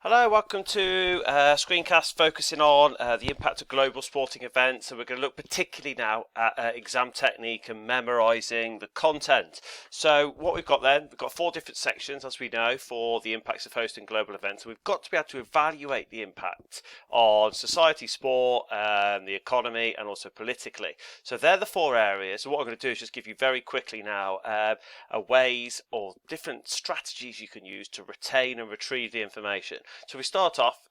Hello, welcome to a screencast focusing on the impact of global sporting events, and we're going to look particularly now at exam technique and memorising the content. So what we've got then, we've got 4 different sections, as we know, for the impacts of hosting global events, and we've got to be able to evaluate the impact on society, sport, the economy, and also politically. So they're the 4 areas. So what I'm going to do is just give you very quickly now ways or different strategies you can use to retain and retrieve the information. So we start off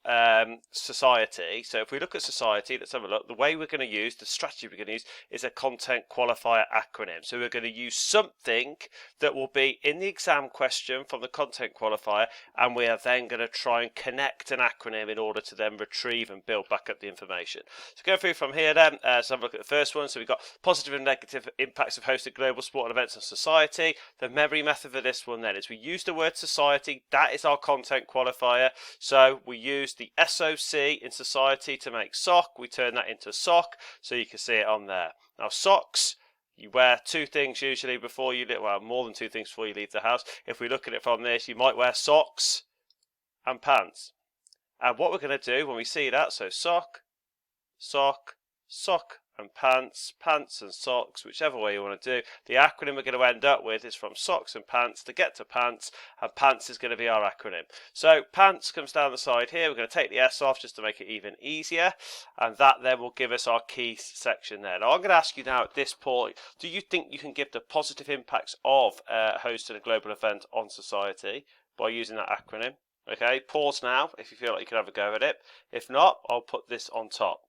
society. So if we look at society, let's have a look. The way we're going to use, the strategy we're going to use is a content qualifier acronym. So we're going to use something that will be in the exam question from the content qualifier, and we are then going to try and connect an acronym in order to then retrieve and build back up the information. So go through from here then. So have a look at the first one. So we've got positive and negative impacts of hosted global sport and events on society. The memory method for this one then is we use the word society. That is our content qualifier. So we use the SOC in society to make sock. We turn that into sock, so you can see it on there. Now socks, you wear 2 things usually before you leave, well, more than 2 things before you leave the house. If we look at it from this, you might wear socks and pants. And what we're going to do when we see that, so sock, sock, sock and pants, pants and socks, whichever way you want to do. The acronym we're going to end up with is from socks and pants to get to pants, and pants is going to be our acronym. So pants comes down the side here. We're going to take the S off just to make it even easier, and that then will give us our key section there. Now I'm going to ask you now at this point, do you think you can give the positive impacts of hosting a global event on society by using that acronym? Okay, pause now if you feel like you can have a go at it. If not, I'll put this on top.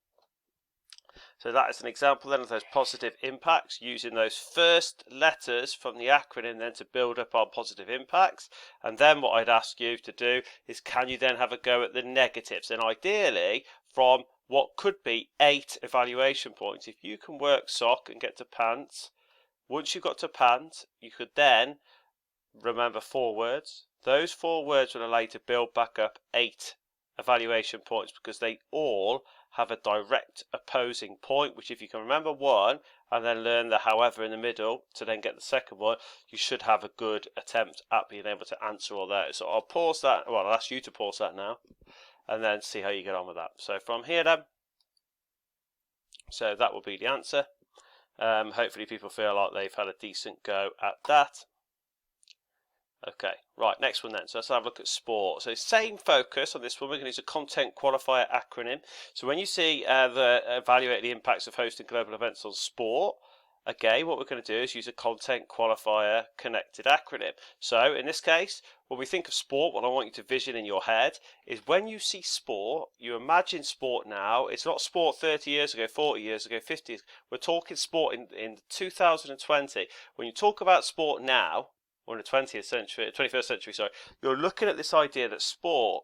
So that is an example then of those positive impacts, using those first letters from the acronym then to build up our positive impacts. And then what I'd ask you to do is, can you then have a go at the negatives? And ideally from what could be 8 evaluation points. If you can work sock and get to pants, once you've got to pants, you could then remember 4 words. Those 4 words will allow you to build back up 8 evaluation points, because they all have a direct opposing point, which if you can remember one and then learn the however in the middle to then get the second one, you should have a good attempt at being able to answer all those. So I'll pause that, well, I'll ask you to pause that now and then see how you get on with that. So from here then, so that will be the answer. Hopefully people feel like they've had a decent go at that. Okay, right, next one then. So let's have a look at sport. So same focus on this one. We're going to use a content qualifier acronym. So when you see evaluate the impacts of hosting global events on sport, again, what we're going to do is use a content qualifier connected acronym. So in this case, when we think of sport, what I want you to vision in your head is when you see sport, you imagine sport now. It's not sport 30 years ago, 40 years ago, 50 years. We're talking sport in 2020. When you talk about sport now, or in the 20th century, 21st century, sorry, you're looking at this idea that sport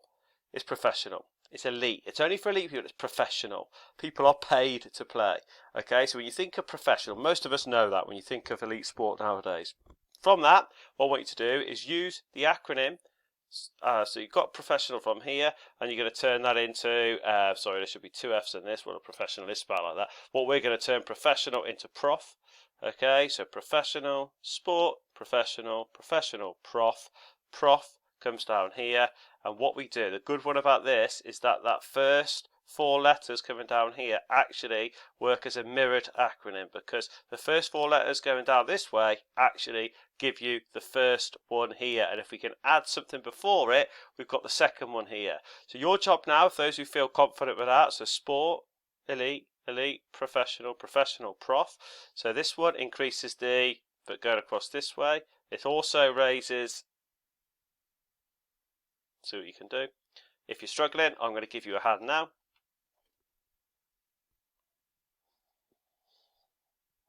is professional. It's elite. It's only for elite people. It's professional. People are paid to play. Okay, so when you think of professional, most of us know that when you think of elite sport nowadays. From that, what I want you to do is use the acronym. So you've got professional from here, and you're going to turn that into, sorry, there should be 2 F's in this. Well, a professional is spelled like that. What we're going to turn professional into prof. Okay, so professional, sport, professional, professional, prof. Prof comes down here, and what we do, the good one about this is that that first 4 letters coming down here actually work as a mirrored acronym, because the first 4 letters going down this way actually give you the first one here, and if we can add something before it, we've got the second one here. So your job now, for those who feel confident with that, so sport, elite, elite, professional, professional, prof. So this one increases the, but going across this way, it also raises, see what you can do. If you're struggling, I'm going to give you a hand now.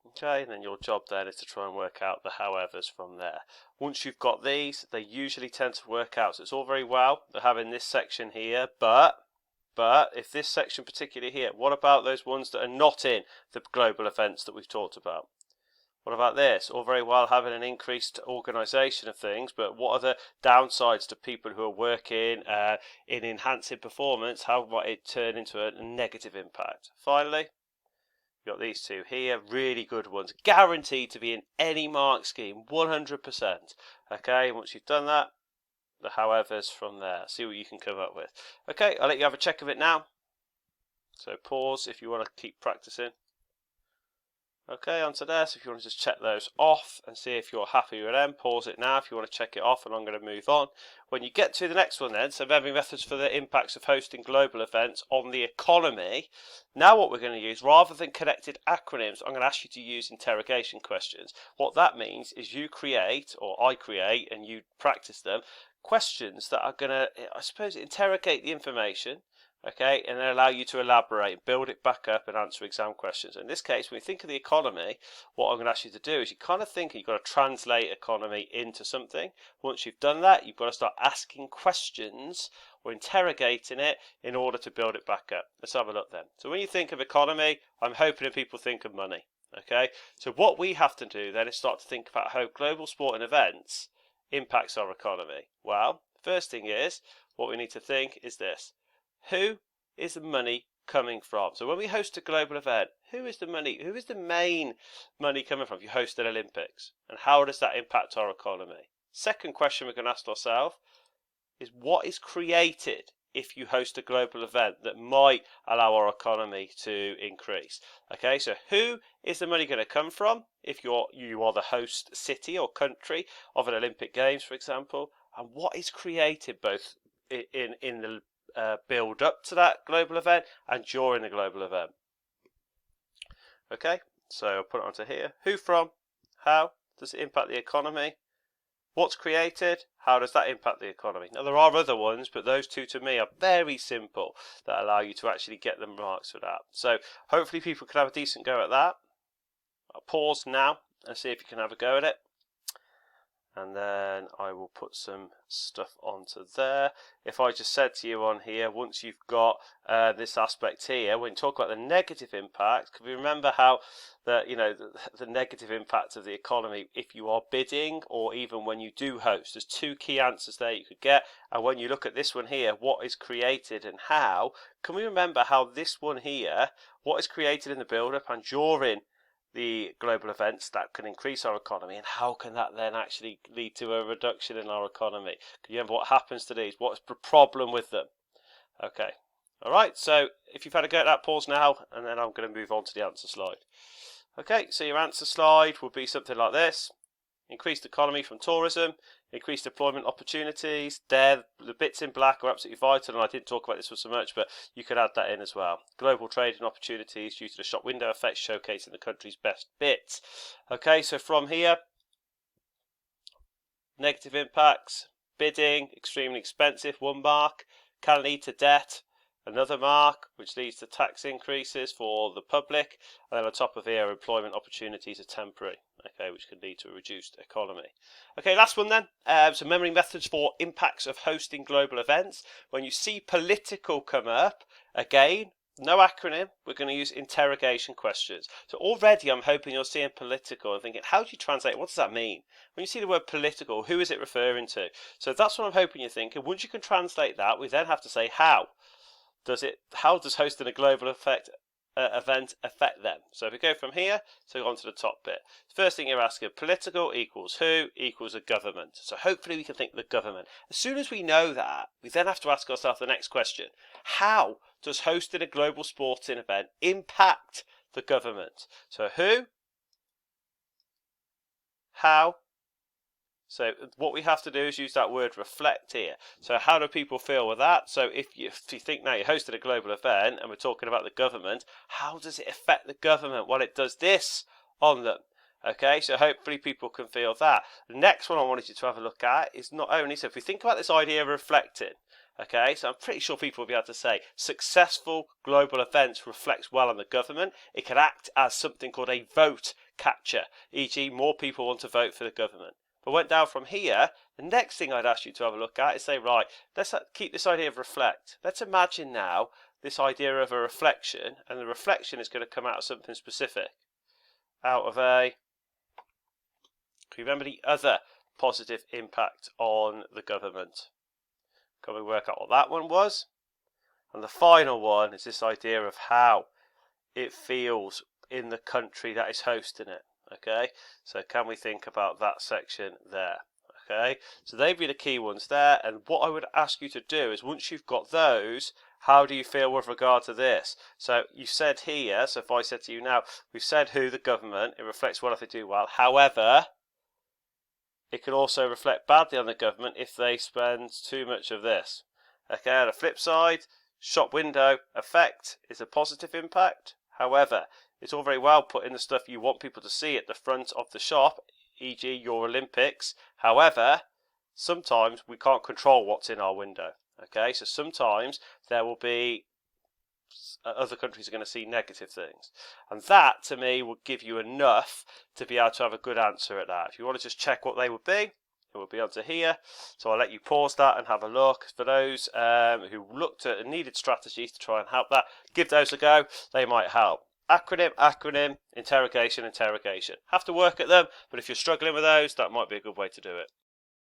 Okay, and then your job then is to try and work out the howevers from there. Once you've got these, they usually tend to work out. So it's all very well having this section here, but if this section particularly here, what about those ones that are not in the global events that we've talked about? What about this? All very well having an increased organisation of things, but what are the downsides to people who are working in enhancing performance? How might it turn into a negative impact? Finally, you've got these 2 here, really good ones, guaranteed to be in any mark scheme, 100%. Okay, once you've done that, the howevers from there. See what you can come up with. Okay, I'll let you have a check of it now. So pause if you want to keep practicing. Okay, onto there. So if you want to just check those off and see if you're happy with them, pause it now if you want to check it off, and I'm going to move on. When you get to the next one then, so memory methods for the impacts of hosting global events on the economy. Now what we're going to use, rather than connected acronyms, I'm going to ask you to use interrogation questions. What that means is you create, or I create, and you practice them, questions that are going to, I suppose, interrogate the information. Okay, and then allow you to elaborate, build it back up and answer exam questions. In this case, when we think of the economy, what I'm going to ask you to do is you kind of think you've got to translate economy into something. Once you've done that, you've got to start asking questions or interrogating it in order to build it back up. Let's have a look then. So when you think of economy, I'm hoping that people think of money. Okay, so what we have to do then is start to think about how global sporting events impacts our economy. Well, first thing is, what we need to think is this. Who is the money coming from? So when we host a global event, who is the main money coming from if you host an Olympics? And how does that impact our economy? Second question we're going to ask ourselves is, what is created if you host a global event that might allow our economy to increase? Okay, so who is the money going to come from if you are the host city or country of an Olympic Games, for example? And what is created both in the build up to that global event and during the global event? Okay, so I'll put it onto here. Who from? How does it impact the economy? What's created? How does that impact the economy? Now there are other ones, but those two to me are very simple that allow you to actually get the marks for that. So hopefully people can have a decent go at that. I'll pause now and see if you can have a go at it. And then I will put some stuff onto there. If I just said to you on here, once you've got this aspect here, when you talk about the negative impact, can we remember how the negative impact of the economy if you are bidding or even when you do host? There's two key answers there you could get. And when you look at this one here, what is created and how, can we remember how this one here, what is created in the build-up and during the global events that can increase our economy, and how can that then actually lead to a reduction in our economy? Can you remember what happens to these? What's the problem with them? Okay, all right, so if you've had a go at that, pause now, and then I'm going to move on to the answer slide. Okay, so your answer slide will be something like this. Increased economy from tourism, increased employment opportunities. There, the bits in black are absolutely vital, and I didn't talk about this one so much, but you could add that in as well. Global trading opportunities due to the shop window effect, showcasing the country's best bits. Okay, so from here, negative impacts, bidding, extremely expensive, 1 mark, can lead to debt, another mark, which leads to tax increases for the public, and then on top of here, employment opportunities are temporary, okay, which can lead to a reduced economy. Okay, last one then, so memory methods for impacts of hosting global events. When you see political come up, again, no acronym, we're going to use interrogation questions. So already I'm hoping you're seeing political and thinking, how do you translate? What does that mean? When you see the word political, who is it referring to? So that's what I'm hoping you're thinking. Once you can translate that, we then have to say how does hosting a global event affect them? So if we go from here, so on to the top bit. First thing you're asking, political equals who equals a government. So hopefully we can think the government. As soon as we know that, we then have to ask ourselves the next question. How does hosting a global sporting event impact the government? So who, how. So what we have to do is use that word reflect here. So how do people feel with that? So if you think now you're hosting a global event and we're talking about the government, how does it affect the government? Well, it does this on them. Okay, so hopefully people can feel that. The next one I wanted you to have a look at is not only, so if we think about this idea of reflecting, okay, so I'm pretty sure people will be able to say successful global events reflects well on the government. It can act as something called a vote catcher, e.g. more people want to vote for the government. But went down from here, the next thing I'd ask you to have a look at is say, right, let's keep this idea of reflect. Let's imagine now this idea of a reflection, and the reflection is going to come out of something specific. Out of a, can you remember the other positive impact on the government? Can we work out what that one was? And the final one is this idea of how it feels in the country that is hosting it. Okay, so can we think about that section there? Okay, so they'd be the key ones there. And what I would ask you to do is, once you've got those, how do you feel with regard to this? So you said here, so if I said to you now, we've said who, the government, it reflects well if they do well. However, it can also reflect badly on the government if they spend too much of this. Okay, on the flip side, shop window effect is a positive impact. However, it's all very well putting the stuff you want people to see at the front of the shop, e.g. your Olympics. However, sometimes we can't control what's in our window. Okay, so sometimes there will be other countries are going to see negative things, and that to me would give you enough to be able to have a good answer at that. If you want to just check what they would be, it will be under here, so I'll let you pause that and have a look. For those who looked at and needed strategies to try and help that, give those a go, they might help. Acronym, interrogation. Have to work at them, but if you're struggling with those, that might be a good way to do it.